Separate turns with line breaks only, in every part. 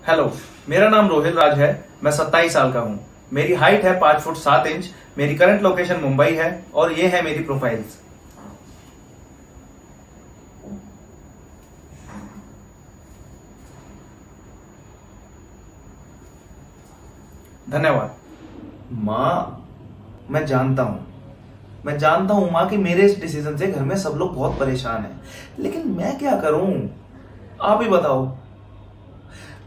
Hello, मेरा नाम रोहित राज है। मैं 27 साल का हूँ। मेरी हाइट है 5 फुट 7 इंच। मेरी करंट लोकेशन मुंबई है और ये है मेरी प्रोफाइल्स। धन्यवाद। माँ, मैं जानता हूँ माँ कि मेरे इस डिसीजन से घर में सब लोग बहुत परेशान हैं, लेकिन मैं क्या करूं? आप ही बताओ।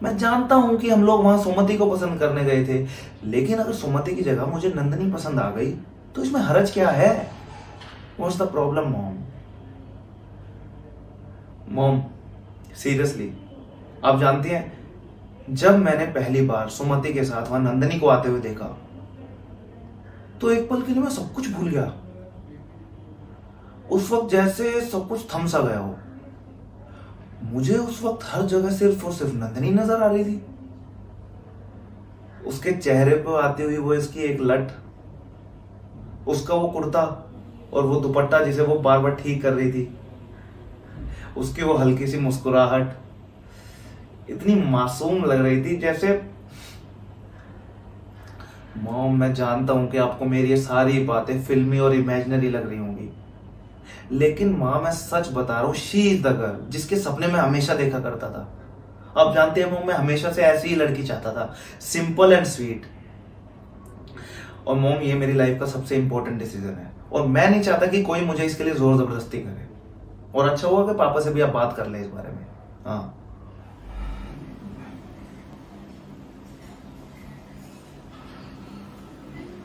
मैं जानता हूं कि हम लोग वहां सुमति को पसंद करने गए थे, लेकिन अगर सुमति की जगह मुझे नंदनी पसंद आ गई तो इसमें हर्ज क्या है? What's the problem mom? Mom, seriously, आप जानती हैं, जब मैंने पहली बार सुमति के साथ वहां नंदनी को आते हुए देखा तो एक पल के लिए मैं सब कुछ भूल गया। उस वक्त जैसे सब कुछ थम सा गया हो। मुझे उस वक्त हर जगह सिर्फ और सिर्फ नंदनी नजर आ रही थी। उसके चेहरे पर आती हुई वो इसकी एक लट, उसका वो कुर्ता और वो दुपट्टा जिसे वो बार बार ठीक कर रही थी, उसकी वो हल्की सी मुस्कुराहट इतनी मासूम लग रही थी जैसे। मॉम, मैं जानता हूं कि आपको मेरी ये सारी बातें फिल्मी और इमेजिनरी लग रही होंगी, लेकिन माँ, मैं सच बता रहा हूं, शी इज द गर्ल जिसके सपने में हमेशा देखा करता था। आप जानते हैं मॉम, मैं हमेशा से ऐसी ही लड़की चाहता था, सिंपल एंड स्वीट। और मॉम, ये मेरी लाइफ का सबसे इंपॉर्टेंट डिसीजन है और मैं नहीं चाहता कि कोई मुझे इसके लिए जोर जबरदस्ती करे। और अच्छा हुआ कि पापा से भी आप बात कर लें इस बारे में। हाँ,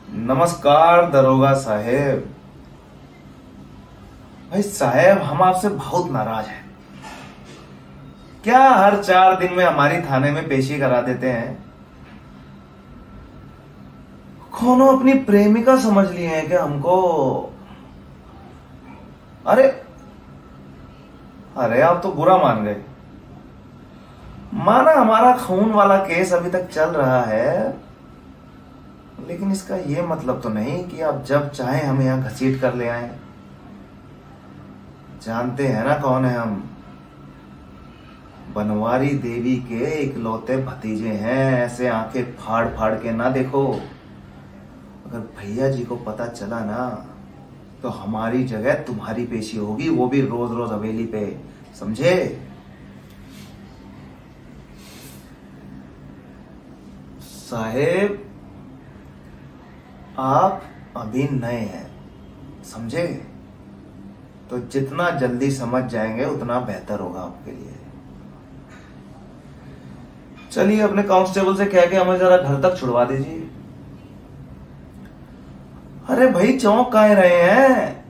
नमस्कार दरोगा साहेब। भाई साहब, हम आपसे बहुत नाराज हैं। क्या हर 4 दिन में हमारी थाने में पेशी करा देते हैं? कौनो अपनी प्रेमिका समझ लिए हैं क्या हमको? अरे अरे, आप तो बुरा मान गए। माना हमारा खून वाला केस अभी तक चल रहा है, लेकिन इसका यह मतलब तो नहीं कि आप जब चाहें हमें यहां घसीट कर ले आए। जानते हैं ना कौन है हम? बनवारी देवी के इकलौते भतीजे हैं। ऐसे आंखें फाड़ फाड़ के ना देखो। अगर भैया जी को पता चला ना तो हमारी जगह तुम्हारी पेशी होगी, वो भी रोज रोज हवेली पे, समझे? साहेब, आप अभी नए हैं, समझे? तो जितना जल्दी समझ जाएंगे उतना बेहतर होगा आपके लिए। चलिए, अपने कांस्टेबल से कह के हमें जरा घर तक छुड़वा दीजिए। अरे भाई, चौंक काहे रहे हैं?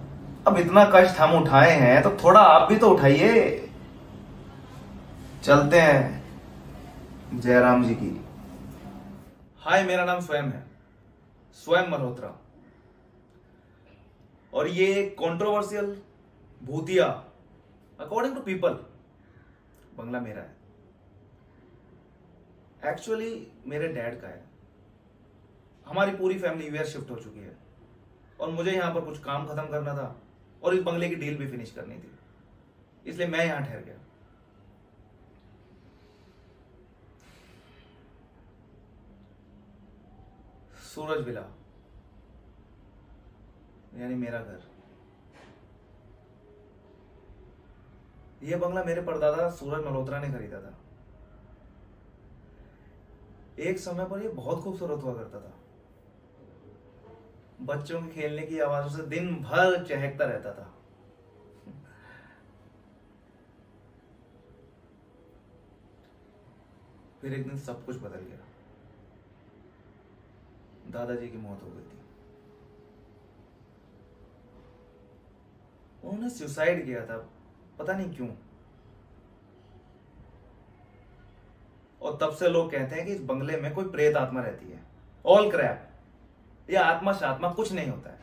अब इतना कष्ट हम उठाए हैं तो थोड़ा आप भी तो उठाइए। चलते हैं जयराम जी की। हाय, मेरा नाम स्वयं है, स्वयं मल्होत्रा। और ये कंट्रोवर्शियल भूतिया, अकॉर्डिंग टू पीपल, बंगला मेरा है। एक्चुअली मेरे डैड का है। हमारी पूरी फैमिली यूएस शिफ्ट हो चुकी है और मुझे यहां पर कुछ काम खत्म करना था और इस बंगले की डील भी फिनिश करनी थी, इसलिए मैं यहां ठहर गया। सूरज विला, यानी मेरा घर। यह बंगला मेरे परदादा सूरज मल्होत्रा ने खरीदा था। एक समय पर यह बहुत खूबसूरत हुआ करता था। बच्चों के खेलने की आवाजों से दिन भर चहकता रहता था। फिर एक दिन सब कुछ बदल गया। दादाजी की मौत हो गई थी। उन्होंने सुसाइड किया था, पता नहीं क्यों। और तब से लोग कहते हैं कि इस बंगले में कोई प्रेत आत्मा रहती है। ऑल क्रैप, यह आत्मा शात्मा कुछ नहीं होता है।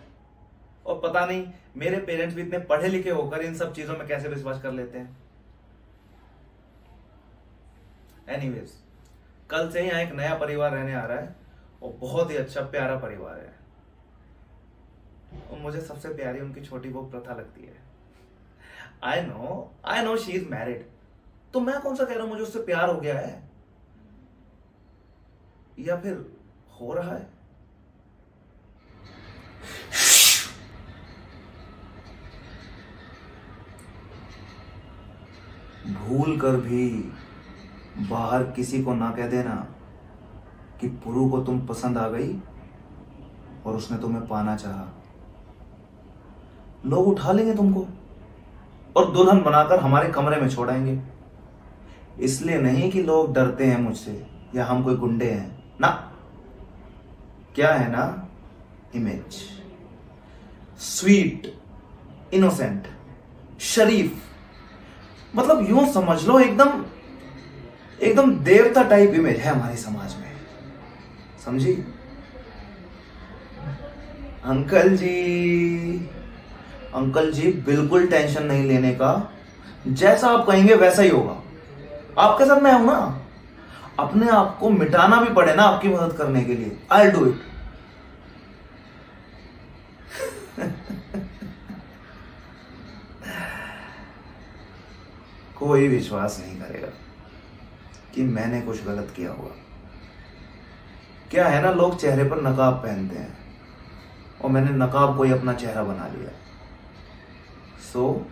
और पता नहीं मेरे पेरेंट्स भी इतने पढ़े लिखे होकर इन सब चीजों में कैसे विश्वास कर लेते हैं। एनीवेज, कल से यहाँ एक नया परिवार रहने आ रहा है और बहुत ही अच्छा प्यारा परिवार है। और मुझे सबसे प्यारी उनकी छोटी बहू प्रथा लगती है। I know she is married, तो मैं कौन सा कह रहा हूं मुझे उससे प्यार हो गया है। या फिर हो रहा है? भूल कर भी बाहर किसी को ना कह देना कि पुरु को तुम पसंद आ गई और उसने तुम्हें पाना चाहा। लोग उठा लेंगे तुमको और दुल्हन बनाकर हमारे कमरे में छोड़ाएंगे। इसलिए नहीं कि लोग डरते हैं मुझसे या हम कोई गुंडे हैं ना। क्या है ना, इमेज, स्वीट, इनोसेंट, शरीफ, मतलब यूं समझ लो एकदम एकदम देवता टाइप इमेज है हमारे समाज में, समझी? अंकल जी बिल्कुल टेंशन नहीं लेने का, जैसा आप कहेंगे वैसा ही होगा। आपके साथ मैं हूं ना, अपने आप को मिटाना भी पड़े ना आपकी मदद करने के लिए, आई डू इट। कोई विश्वास नहीं करेगा कि मैंने कुछ गलत किया होगा। क्या है ना, लोग चेहरे पर नकाब पहनते हैं और मैंने नकाब को ही अपना चेहरा बना लिया। सो